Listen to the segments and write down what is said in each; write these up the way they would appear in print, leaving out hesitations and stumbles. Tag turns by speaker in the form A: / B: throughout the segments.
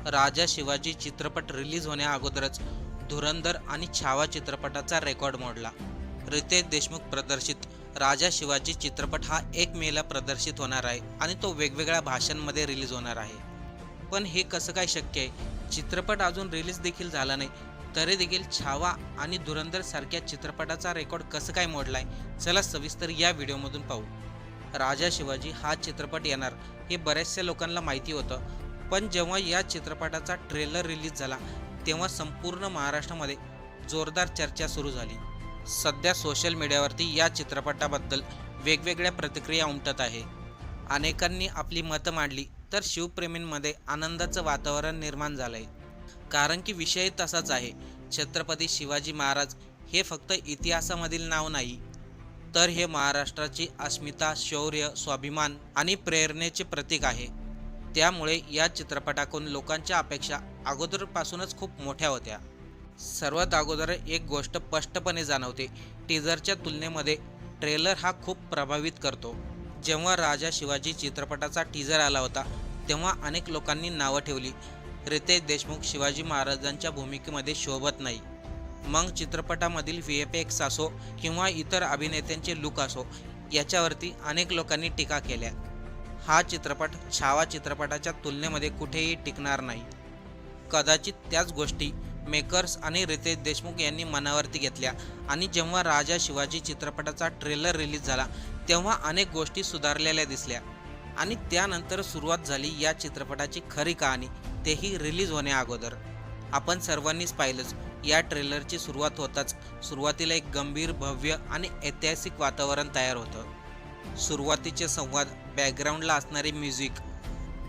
A: राजा शिवाजी चित्रपट रिलीज होण्या अगोदरच धुरंधर आणि छावा चित्रपटाचा रेकॉर्ड मोडला. रितेश देशमुख प्रदर्शित राजा शिवाजी चित्रपट हा 1 मेला प्रदर्शित होणार आहे आणि तो वेगवेगळ्या भाषांमध्ये रिलीज होणार आहे. पण हे कसं काय शक्य आहे? चित्रपट अजून रिलीज देखील झाला नाही, तरी देखील छावा आणि धुरंधर सारख्या चित्रपटाचा रेकॉर्ड कसं काय मोडलाय? चला सविस्तर या व्हिडिओमधून पाहू. राजा शिवाजी हा चित्रपट येणार हे बऱ्याचशा लोकांना माहिती होतं, पण जेव्हा या चित्रपटाचा ट्रेलर रिलीज झाला तेव्हा संपूर्ण महाराष्ट्रामध्ये जोरदार चर्चा सुरू झाली. सध्या सोशल मीडियावरती या चित्रपटाबद्दल वेगवेगळ्या प्रतिक्रिया उमटत आहे. अनेकांनी आपली मतं मांडली तर शिवप्रेमींमध्ये आनंदाचं वातावरण निर्माण झालंय. कारण की विषय तसाच आहे. छत्रपती शिवाजी महाराज हे फक्त इतिहासामधील नाव नाही, तर हे महाराष्ट्राची अस्मिता, शौर्य, स्वाभिमान आणि प्रेरणेचे प्रतीक आहे. त्यामुळे या चित्रपटाकडून लोकांच्या अपेक्षा अगोदरपासूनच खूप मोठ्या होत्या. सर्वात अगोदर एक गोष्ट स्पष्टपणे जाणवते, टीझरच्या तुलनेमध्ये ट्रेलर हा खूप प्रभावित करतो. जेव्हा राजा शिवाजी चित्रपटाचा टीझर आला होता तेव्हा अनेक लोकांनी नावं ठेवली, रितेश देशमुख शिवाजी महाराजांच्या भूमिकेमध्ये शोभत नाही. मग चित्रपटामधील VFX असो किंवा इतर अभिनेत्यांचे लुक असो, याच्यावरती अनेक लोकांनी टीका केल्या. हा चित्रपट छावा चित्रपटाच्या तुलनेमध्ये कुठेही टिकणार नाही. कदाचित त्याच गोष्टी मेकर्स आणि रितेश देशमुख यांनी मनावरती घेतल्या आणि जेव्हा राजा शिवाजी चित्रपटाचा ट्रेलर रिलीज झाला तेव्हा अनेक गोष्टी सुधारलेल्या दिसल्या आणि त्यानंतर सुरुवात झाली या चित्रपटाची खरी कहाणी, तेही रिलीज होण्या अगोदर. आपण सर्वांनीच पाहिलंच, या ट्रेलरची सुरुवात होताच सुरुवातीला एक गंभीर, भव्य आणि ऐतिहासिक वातावरण तयार होतं. सुरुवातीचे संवाद, बॅकग्राऊंडला असणारे म्युझिक,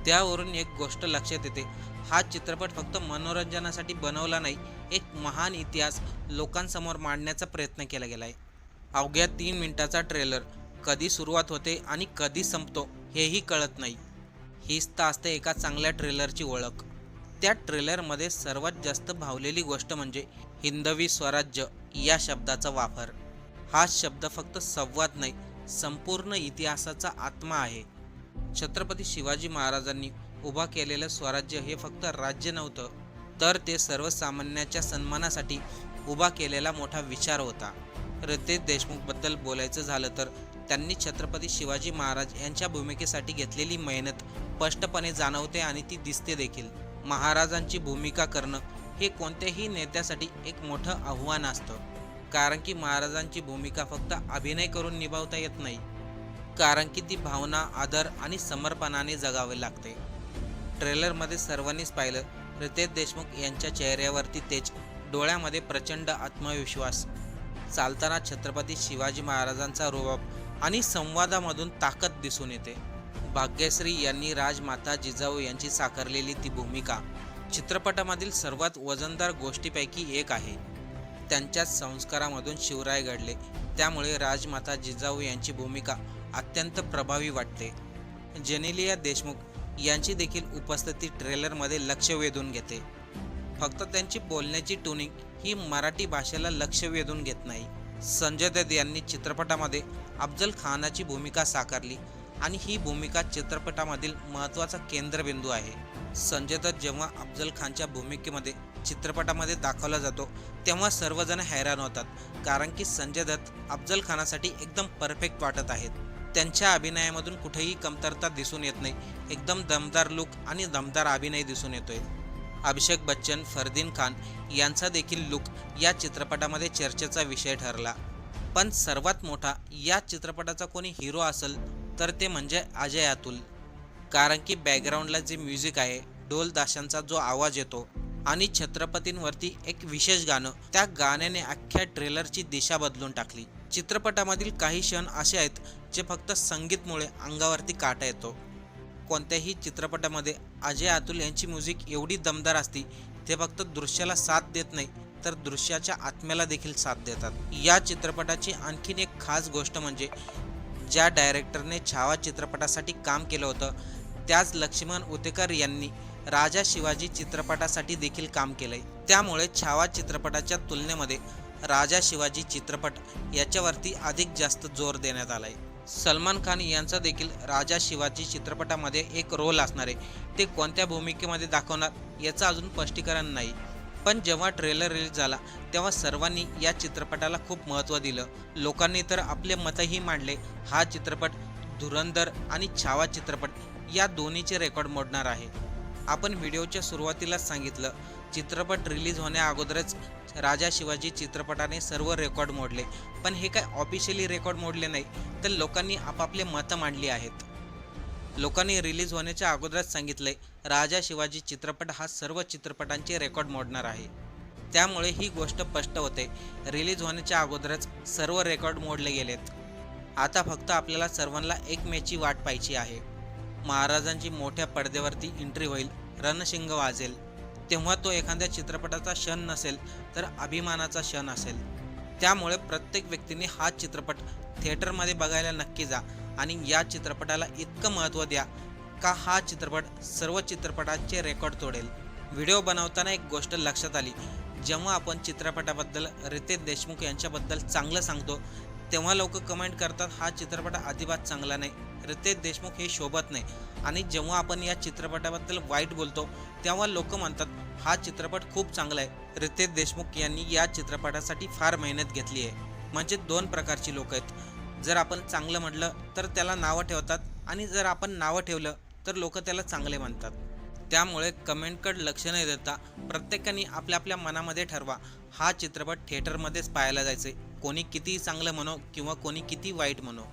A: त्यावरून एक गोष्ट लक्षात येते, हा चित्रपट फक्त मनोरंजनासाठी बनवला नाही, एक महान इतिहास लोकांसमोर मांडण्याचा प्रयत्न केला गेला आहे. अवघ्या 3 मिनिटाचा ट्रेलर कधी सुरुवात होते आणि कधी संपतो हेही कळत नाही. हीच तर असते एका चांगल्या ट्रेलरची ओळख. त्या ट्रेलरमध्ये सर्वात जास्त भावलेली गोष्ट म्हणजे हिंदवी स्वराज्य या शब्दाचा वापर. हा शब्द फक्त संवाद नाही, संपूर्ण इतिहासाचा आत्मा आहे. छत्रपती शिवाजी महाराजांनी उभा केलेलं स्वराज्य हे फक्त राज्य नव्हतं, तर ते सर्वसामान्यांच्या सन्मानासाठी उभा केलेला मोठा विचार होता. रितेश देशमुखबद्दल बोलायचं झालं तर त्यांनी छत्रपती शिवाजी महाराज यांच्या भूमिकेसाठी घेतलेली मेहनत स्पष्टपणे जाणवते आणि ती दिसते देखील. महाराजांची भूमिका करणं हे कोणत्याही नेत्यासाठी एक मोठं आव्हान असतं, कारण की महाराजांची भूमिका फक्त अभिनय करून निभावता येत नाही, कारण की ती भावना, आदर आणि समर्पणाने जगावे लागते. ट्रेलरमध्ये सर्वांनीच पाहिलं, रितेश देशमुख यांच्या चेहऱ्यावरती तेज, डोळ्यामध्ये प्रचंड आत्मविश्वास, चालताना छत्रपती शिवाजी महाराजांचा रुबाब आणि संवादामधून ताकद दिसून येते. भाग्यश्री यांनी राजमाता जिजाऊ यांची साकारलेली ती भूमिका चित्रपटामधील सर्वात वजनदार गोष्टीपैकी एक आहे. त्यांच्या संस्कारामधून शिवराय घडले, त्यामुळे राजमाता जिजाऊ यांची भूमिका अत्यंत प्रभावी वाटते. जेनेलिया देशमुख यांची देखील उपस्थिती ट्रेलरमध्ये लक्ष वेधून घेते. फक्त त्यांची बोलण्याची ट्युनिंग ही मराठी भाषेला लक्ष वेधून घेत नाही. संजय दत्त यांनी चित्रपटामध्ये अफजल खानाची भूमिका साकारली आणि ही भूमिका चित्रपटामधील महत्त्वाचा केंद्रबिंदू आहे. संजय दत्त जेव्हा अफजल खानच्या भूमिकेमध्ये चित्रपटामध्ये दाखवला जातो तेव्हा सर्वजण हैराण होतात, कारण की संजय दत्त अफजल खानासाठी एकदम परफेक्ट वाटत आहेत. त्यांच्या अभिनयामधून कुठेही कमतरता दिसून येत नाही, एकदम दमदार लुक आणि दमदार अभिनय दिसून येतोय. अभिषेक बच्चन, फरदीन खान यांचा देखील लुक या चित्रपटामध्ये चर्चेचा विषय ठरला. पण सर्वात मोठा या चित्रपटाचा कोणी हिरो असेल तर ते म्हणजे अजय अतुल, कारण की बॅकग्राऊंडला जे म्युझिक आहे, ढोल ताशांचा जो आवाज येतो आणि छत्रपतींवरती एक विशेष गाणं, त्या गाण्याने अख्ख्या ट्रेलरची दिशा बदलून टाकली. चित्रपटामधील काही क्षण असे आहेत जे फक्त संगीतमुळे अंगावरती काटा येतो. कोणत्याही चित्रपटामध्ये अजय अतुल यांची म्युझिक एवढी दमदार असते, ते फक्त दृश्याला साथ देत नाही तर दृश्याच्या आत्म्याला देखील साथ देतात. या चित्रपटाची आणखीन एक खास गोष्ट म्हणजे ज्या डायरेक्टरने छावा चित्रपटासाठी काम केलं होतं त्याच लक्ष्मण उतेकर यांनी राजा शिवाजी चित्रपटासाठी देखील काम केलंय. त्यामुळे छावा चित्रपटाच्या तुलनेमध्ये राजा शिवाजी चित्रपट याच्यावरती अधिक जास्त जोर देण्यात आलाय. सलमान खान यांचा देखील राजा शिवाजी चित्रपटामध्ये एक रोल असणार आहे. ते कोणत्या भूमिकेमध्ये दाखवणार याचं अजून स्पष्टीकरण नाही. पण जेव्हा ट्रेलर रिलीज झाला तेव्हा सर्वांनी या चित्रपटाला खूप महत्त्व दिलं. लोकांनी तर आपले मतही मांडले. हा चित्रपट धुरंधर आणि छावा चित्रपट या दोन्हीचे रेकॉर्ड मोडणार आहे. आपण व्हिडिओच्या सुरुवातीलाच सांगितलं, चित्रपट रिलीज होण्या अगोदरच राजा शिवाजी चित्रपटाने सर्व रेकॉर्ड मोडले. पण हे काय ऑफिशियली रेकॉर्ड मोडले नाही, तर लोकांनी आपापले मतं मांडली आहेत. लोकांनी रिलीज होण्याच्या अगोदरच सांगितलंय, राजा शिवाजी चित्रपट हा सर्व चित्रपटांचे रेकॉर्ड मोडणार आहे. त्यामुळे ही गोष्ट स्पष्ट होते, रिलीज होण्याच्या अगोदरच सर्व रेकॉर्ड मोडले गेलेत. आता फक्त आपल्याला सर्वांना एक मेची वाट पाहायची आहे. महाराजांची मोठ्या पडद्यावरती एंट्री होईल, रणशिंग वाजेल. तेव्हा तो एखाद्या चित्रपटाचा क्षण नसेल, तर अभिमानाचा क्षण असेल. त्यामुळे प्रत्येक व्यक्तीने हा चित्रपट थिएटरमध्ये बघायला नक्की जा आणि या चित्रपटाला इतकं महत्त्व द्या का हा चित्रपट सर्व चित्रपटांचे रेकॉर्ड तोडेल. व्हिडिओ बनवताना एक गोष्ट लक्षात आली, जेव्हा आपण चित्रपटाबद्दल रितेश देशमुख यांच्याबद्दल चांगलं सांगतो तेव्हा लोक कमेंट करतात, हा चित्रपट अजिबात चांगला नाही, रितेश देशमुख हे शोभत नाही. आणि जेव्हा आपण या चित्रपटाबद्दल वाईट बोलतो तेव्हा लोक म्हणतात, हा चित्रपट खूप चांगला आहे, रितेश देशमुख यांनी या चित्रपटासाठी फार मेहनत घेतली आहे. म्हणजे दोन प्रकारची लोक आहेत. जर आपण चांगलं म्हटलं तर त्याला नावं ठेवतात आणि जर आपण नावं ठेवलं तर लोक त्याला चांगले म्हणतात. त्यामुळे कमेंटकडे लक्ष न देता प्रत्येकाने आपल्या आपल्या मनामध्ये ठरवा, हा चित्रपट थिएटरमध्येच पाहायला जायचे, कोणी कितीही चांगलं म्हणो किंवा कोणी किती वाईट म्हणो.